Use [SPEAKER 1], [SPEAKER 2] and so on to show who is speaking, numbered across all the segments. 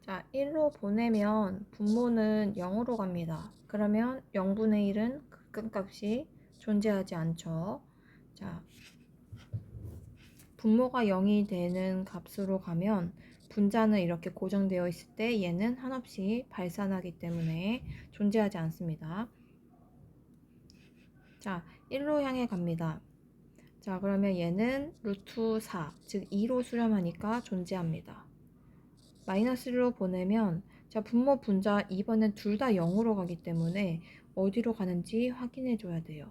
[SPEAKER 1] 자, 1로 보내면 분모는 0으로 갑니다. 그러면 0분의 1은 극근값이 존재하지 않죠. 자, 분모가 0이 되는 값으로 가면 분자는 이렇게 고정되어 있을 때 얘는 한없이 발산하기 때문에 존재하지 않습니다. 자, 1로 향해 갑니다. 자, 그러면 얘는 루트 4, 즉 2로 수렴하니까 존재합니다. 마이너스 1로 보내면 자, 분모 분자 이번엔 둘 다 0으로 가기 때문에 어디로 가는지 확인해 줘야 돼요.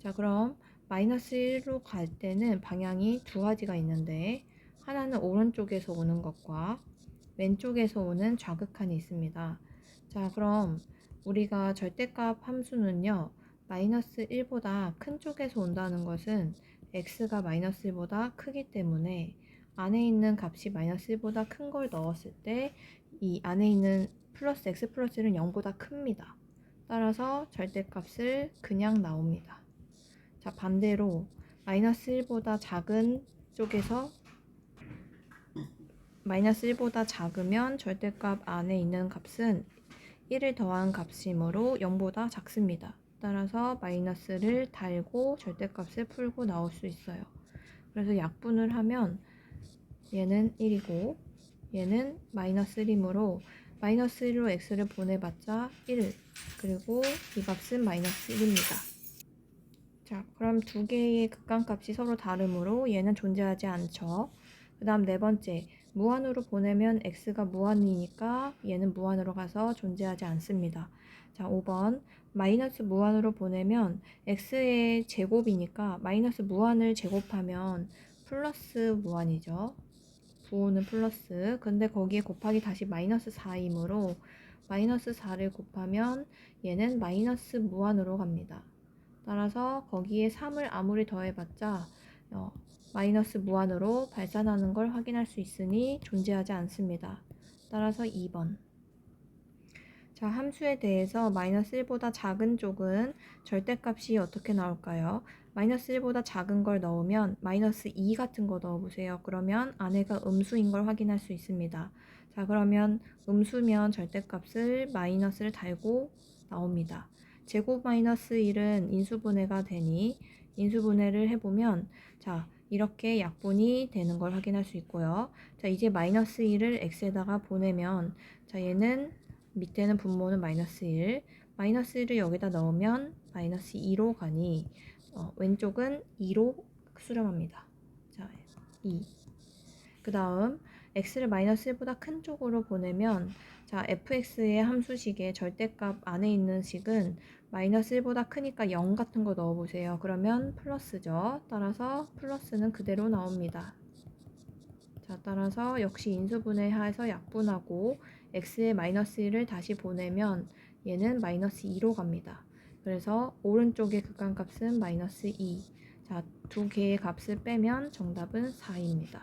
[SPEAKER 1] 자, 그럼 마이너스 1로 갈 때는 방향이 두 가지가 있는데 하나는 오른쪽에서 오는 것과 왼쪽에서 오는 좌극한이 있습니다. 자, 그럼 우리가 절대값 함수는요, 마이너스 1보다 큰 쪽에서 온다는 것은 x가 마이너스 1보다 크기 때문에 안에 있는 값이 마이너스 1보다 큰 걸 넣었을 때 이 안에 있는 플러스 x 플러스 1은 0보다 큽니다. 따라서 절대값을 그냥 나옵니다. 자, 반대로 마이너스 1보다 작은 쪽에서 마이너스 1보다 작으면 절대값 안에 있는 값은 1을 더한 값이므로 0보다 작습니다. 따라서 마이너스를 달고 절대값을 풀고 나올 수 있어요. 그래서 약분을 하면 얘는 1이고 얘는 마이너스 1이므로 마이너스 1로 x를 보내봤자 1, 그리고 이 값은 마이너스 1입니다. 자, 그럼 두 개의 극한값이 서로 다르므로 얘는 존재하지 않죠. 그 다음 네 번째, 무한으로 보내면 x가 무한이니까 얘는 무한으로 가서 존재하지 않습니다. 자, 5번, 마이너스 무한으로 보내면 x의 제곱이니까 마이너스 무한을 제곱하면 플러스 무한이죠. 부호는 플러스, 근데 거기에 곱하기 다시 마이너스 4이므로 마이너스 4를 곱하면 얘는 마이너스 무한으로 갑니다. 따라서 거기에 3을 아무리 더해봤자 마이너스 무한으로 발산하는 걸 확인할 수 있으니 존재하지 않습니다. 따라서 2번. 자, 함수에 대해서 마이너스 1보다 작은 쪽은 절대값이 어떻게 나올까요? 마이너스 1보다 작은 걸 넣으면 마이너스 2 같은 거 넣어보세요. 그러면 안에가 음수인 걸 확인할 수 있습니다. 자, 그러면 음수면 절대값을 마이너스를 달고 나옵니다. 제곱 마이너스 1은 인수분해가 되니 인수분해를 해보면 자, 이렇게 약분이 되는 걸 확인할 수 있고요. 자, 이제 마이너스 1을 x에다가 보내면 자, 얘는 밑에는 분모는 마이너스 1, 마이너스 1을 여기다 넣으면 마이너스 2로 가니 왼쪽은 2로 수렴합니다. 자, 2. 그 다음 x를 마이너스 1보다 큰 쪽으로 보내면 자, fx의 함수식의 절대값 안에 있는 식은 마이너스 1보다 크니까 0 같은 거 넣어보세요. 그러면 플러스죠. 따라서 플러스는 그대로 나옵니다. 자, 따라서 역시 인수분해해서 약분하고 x의 마이너스 1을 다시 보내면 얘는 마이너스 2로 갑니다. 그래서 오른쪽의 극한값은 마이너스 2. 자, 두 개의 값을 빼면 정답은 4입니다.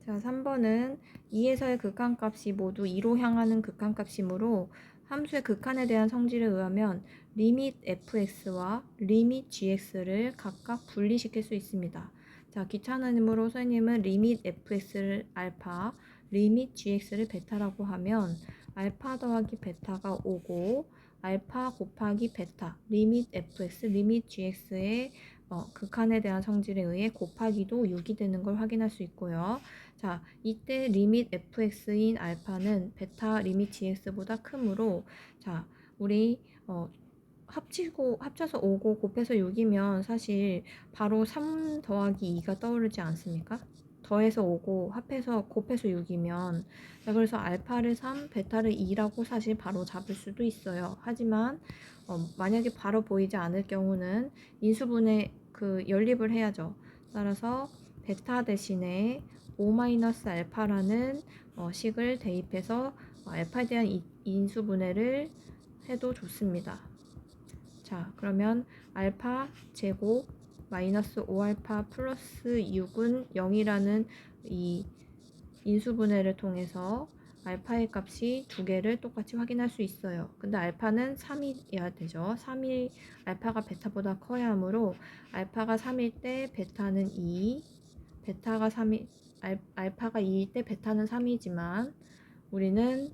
[SPEAKER 1] 자, 3번은 2에서의 극한값이 모두 2로 향하는 극한값이므로 함수의 극한에 대한 성질에 의하면 리밋 fx와 리밋 gx를 각각 분리시킬 수 있습니다. 자, 귀찮은 힘으로 선생님은 리밋 fx를 알파, 리밋 gx를 베타라고 하면 알파 더하기 베타가 5고 알파 곱하기 베타, 리밋 fx, 리밋 gx의 극한에 대한 성질에 의해 곱하기도 6이 되는 걸 확인할 수 있고요. 자, 이때 리밋 fx인 알파는 베타 리밋 gx보다 크므로 자, 우리 합쳐서 5고 곱해서 6이면 사실 바로 3 더하기 2가 떠오르지 않습니까? 더해서 5고 합해서 곱해서 6이면 자, 그래서 알파를 3, 베타를 2라고 사실 바로 잡을 수도 있어요. 하지만 만약에 바로 보이지 않을 경우는 인수분해 연립을 해야죠. 따라서 베타 대신에 5-알파라는 식을 대입해서 알파에 대한 인수분해를 해도 좋습니다. 자, 그러면 알파 제곱 마이너스 5알파 플러스 6은 0이라는 이 인수분해를 통해서 알파의 값이 두 개를 똑같이 확인할 수 있어요. 근데 알파는 3이어야 되죠. 3이 알파가 베타보다 커야 하므로 알파가 3일 때 베타는 2, 베타가 3이 알파가 2일 때 베타는 3이지만 우리는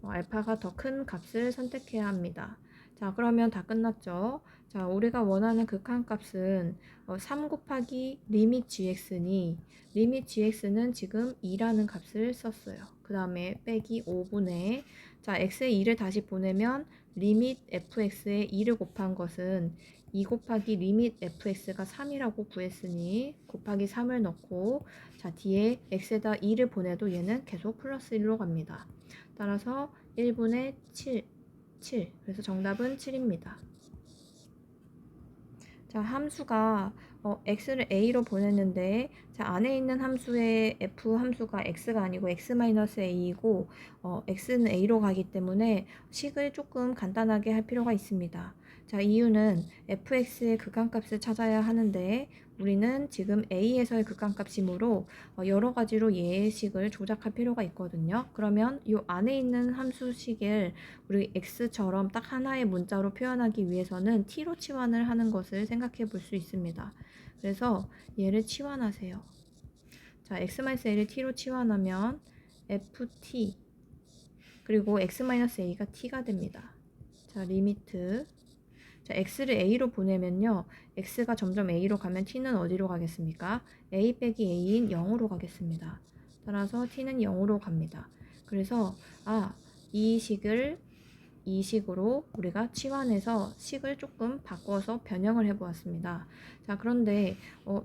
[SPEAKER 1] 알파가 더 큰 값을 선택해야 합니다. 자, 그러면 다 끝났죠? 자, 우리가 원하는 극한값은 3 곱하기 리밋 gx니 리밋 gx는 지금 2라는 값을 썼어요. 그 다음에 빼기 5분의 자, x에 2를 다시 보내면 리밋 fx에 2를 곱한 것은 2 곱하기 리밋 fx가 3이라고 구했으니 곱하기 3을 넣고 자, 뒤에 x에다 2를 보내도 얘는 계속 플러스 1로 갑니다. 따라서 1분의 7, 그래서 정답은 7입니다. 자, 함수가 x를 a로 보냈는데 자, 안에 있는 함수의 f 함수가 x가 아니고 x-a이고 x는 a로 가기 때문에 식을 조금 간단하게 할 필요가 있습니다. 자, 이유는 fx의 극한값을 찾아야 하는데 우리는 지금 a에서의 극한값이므로 여러 가지로 예식을 조작할 필요가 있거든요. 그러면 이 안에 있는 함수식을 우리 x처럼 딱 하나의 문자로 표현하기 위해서는 t로 치환을 하는 것을 생각해 볼 수 있습니다. 그래서 얘를 치환하세요. 자, x-a를 t로 치환하면 ft 그리고 x-a가 t가 됩니다. 자, 리미트 자, x를 a로 보내면요. x가 점점 a로 가면 t는 어디로 가겠습니까? a 빼기 a인 0으로 가겠습니다. 따라서 t는 0으로 갑니다. 그래서 이 식으로 우리가 치환해서 식을 조금 바꿔서 변형을 해 보았습니다. 자, 그런데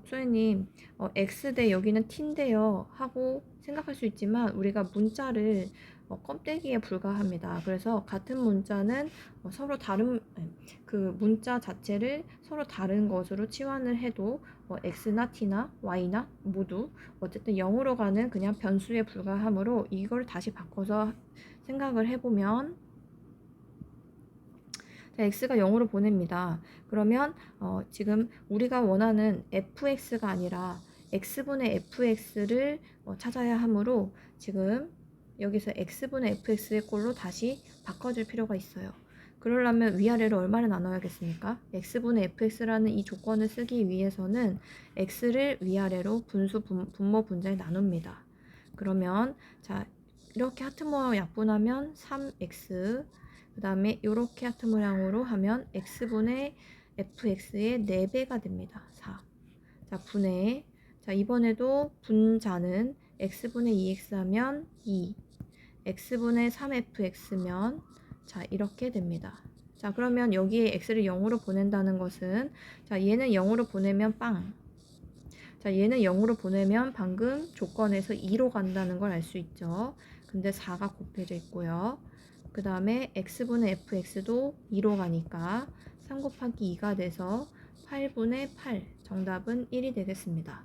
[SPEAKER 1] 소혜님 x 대 여기는 t인데요 하고 생각할 수 있지만 우리가 문자를 껌떼기에 불과합니다. 그래서 같은 문자는 서로 다른 그 문자 자체를 서로 다른 것으로 치환을 해도 x나 t나 y나 모두 어쨌든 0으로 가는 그냥 변수에 불과하므로 이걸 다시 바꿔서 생각을 해보면 자, x가 0으로 보냅니다. 그러면 지금 우리가 원하는 fx가 아니라 x분의 fx를 찾아야 하므로 지금 여기서 x분의 fx의 꼴로 다시 바꿔줄 필요가 있어요. 그러려면 위아래로 얼마를 나눠야겠습니까? x분의 fx라는 이 조건을 쓰기 위해서는 x를 위아래로 분수, 분모, 분자에 나눕니다. 그러면 자, 이렇게 하트 모양 약분하면 3x 그 다음에 이렇게 하트 모양으로 하면 x분의 fx의 4배가 됩니다. 4. 자, 분해. 자, 이번에도 분자는 x분의 2x 하면 2. x분의 3fx면 자, 이렇게 됩니다. 자, 그러면 여기에 x를 0으로 보낸다는 것은 자, 얘는 0으로 보내면 빵. 자, 얘는 0으로 보내면 방금 조건에서 2로 간다는 걸 알 수 있죠. 근데 4가 곱해져 있고요. 그 다음에 x분의 fx도 2로 가니까 3 곱하기 2가 돼서 8분의 8 정답은 1이 되겠습니다.